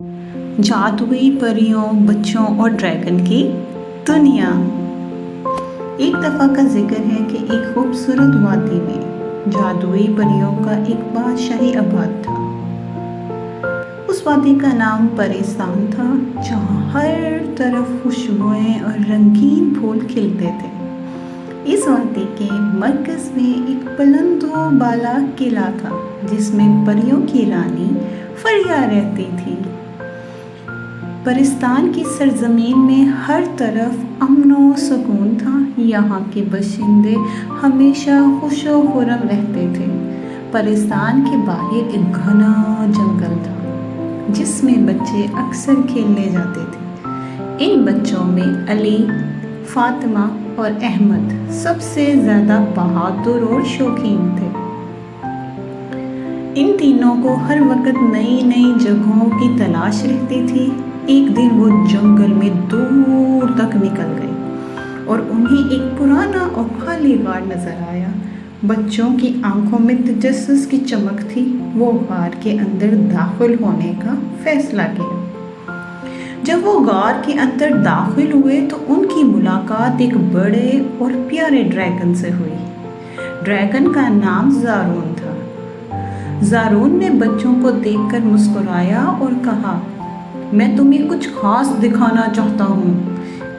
जादुई परियों, बच्चों और ड्रैगन की दुनिया। एक दफ़ा का जिक्र है कि एक खूबसूरत वादी में जादुई परियों का एक बादशाही आबाद था। उस वादी का नाम परिस्तान था, जहाँ हर तरफ खुशबुएं और रंगीन फूल खिलते थे। इस वादी के मरकज़ में एक बुलंदो बाला किला था, जिसमें परियों की रानी फरिया रहती थी। परिस्तान की सरजमीन में हर तरफ अमन व सुकून था। यहाँ के बाशिंदे हमेशा खुशो खुर्रम रहते थे। परिस्तान के बाहर एक घना जंगल था, जिसमें बच्चे अक्सर खेलने जाते थे। इन बच्चों में अली, फातिमा और अहमद सबसे ज़्यादा बहादुर और शौकीन थे। इन तीनों को हर वक्त नई नई जगहों की तलाश रहती थी। एक दिन वो जंगल में दूर तक निकल गए और उन्हें एक पुराना और खाली गार नजर आया। बच्चों की आंखों में तजस्सुस की चमक थी। वो गार के अंदर दाखिल होने का फैसला किया। जब वो गार के अंदर दाखिल हुए तो उनकी मुलाकात एक बड़े और प्यारे ड्रैगन से हुई। ड्रैगन का नाम ज़ारून था। ज़ारून ने बच्चों को देखकर मुस्कुराया और कहा, मैं तुम्हें कुछ खास दिखाना चाहता हूँ,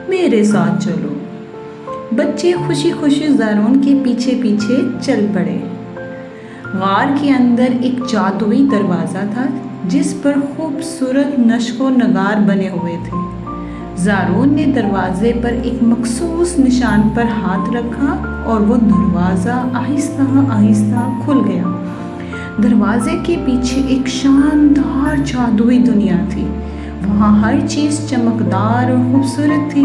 मेरे साथ चलो। बच्चे खुशी खुशी ज़ारून के पीछे पीछे चल पड़े। गार के अंदर एक जादुई दरवाज़ा था, जिस पर खूबसूरत नक्श व नगार बने हुए थे। ज़ारून ने दरवाजे पर एक मखसूस निशान पर हाथ रखा और वो दरवाज़ा आहिस्ता आहिस्ता खुल गया। दरवाजे के पीछे एक शानदार जादुई दुनिया थी। वहाँ हर चीज़ चमकदार और खूबसूरत थी।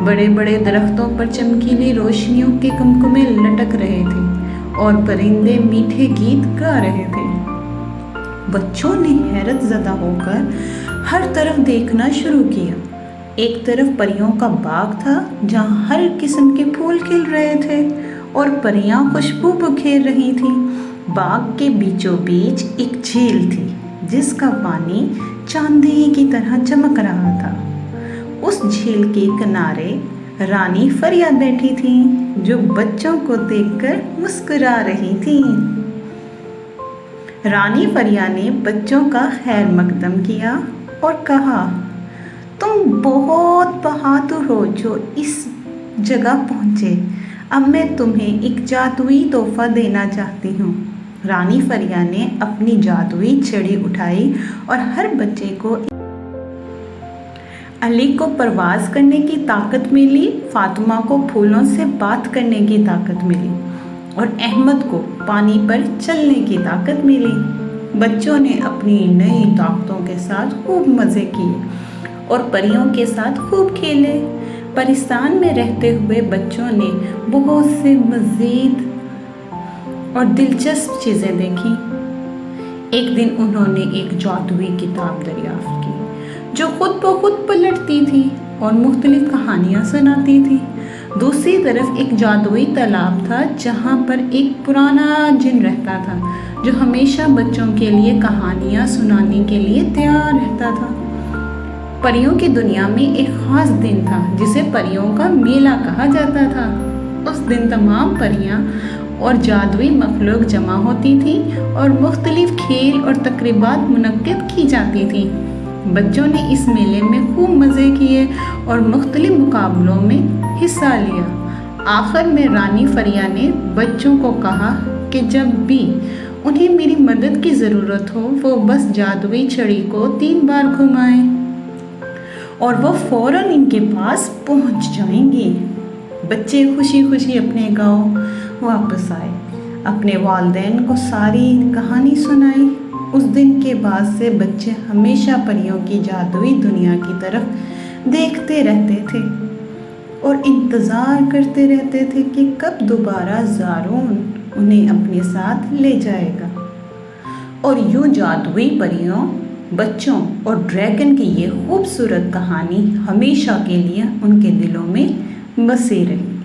बड़े बड़े दरख्तों पर चमकीली रोशनियों के कुमकुमे लटक रहे थे और परिंदे मीठे गीत गा रहे थे। बच्चों ने हैरत ज़दा होकर हर तरफ देखना शुरू किया। एक तरफ परियों का बाग था, जहाँ हर किस्म के फूल खिल रहे थे और परियां खुशबू बिखेर रही थीं। बाग के बीचों बीच एक झील थी, जिसका पानी चांदी की तरह चमक रहा था। उस झील के किनारे रानी फरिया बैठी थी, जो बच्चों को देखकर मुस्कुरा रही थी। रानी फरिया ने बच्चों का खैर मकदम किया और कहा, तुम बहुत बहादुर हो जो इस जगह पहुँचे। अब मैं तुम्हें एक जादुई तोहफा देना चाहती हूँ। रानी फरिया ने अपनी जादुई छड़ी उठाई और हर बच्चे को अली को परवाज़ करने की ताकत मिली, फातिमा को फूलों से बात करने की ताकत मिली और अहमद को पानी पर चलने की ताकत मिली। बच्चों ने अपनी नई ताकतों के साथ खूब मज़े किए और परियों के साथ खूब खेले। परिस्तान में रहते हुए बच्चों ने बहुत से मज़ीद और दिलचस्प चीज़ें देखी। एक दिन उन्होंने एक जादुई किताब दरियाफ्त की, जो खुद ब खुद पलटती थी और मुख्तलिफ कहानियाँ सुनाती थी। दूसरी तरफ एक जादुई तालाब था, जहाँ पर एक पुराना जिन रहता था, जो हमेशा बच्चों के लिए कहानियाँ सुनाने के लिए तैयार रहता था। परियों की दुनिया में एक ख़ास दिन था, जिसे परियों का मेला कहा जाता था। उस दिन तमाम परियां और जादुई मखलूक जमा होती थी और मुख्तलिफ खेल और तकरीबात मुनक्किद की जाती थी। बच्चों ने इस मेले में खूब मज़े किए और मुख्तलिफ मुकाबलों में हिस्सा लिया। आखिर में रानी फरिया ने बच्चों को कहा कि जब भी उन्हें मेरी मदद की ज़रूरत हो, वो बस जादुई छड़ी को 3 बार घुमाएं और वो फ़ौरन इनके पास पहुंच जाएंगे। बच्चे खुशी खुशी अपने गांव वापस आए, अपने वालिदैन को सारी कहानी सुनाई। उस दिन के बाद से बच्चे हमेशा परियों की जादुई दुनिया की तरफ देखते रहते थे और इंतज़ार करते रहते थे कि कब दोबारा ज़ारून उन्हें अपने साथ ले जाएगा। और यूँ जादुई परियों, बच्चों और ड्रैगन की ये खूबसूरत कहानी हमेशा के लिए उनके दिलों में बसी रही।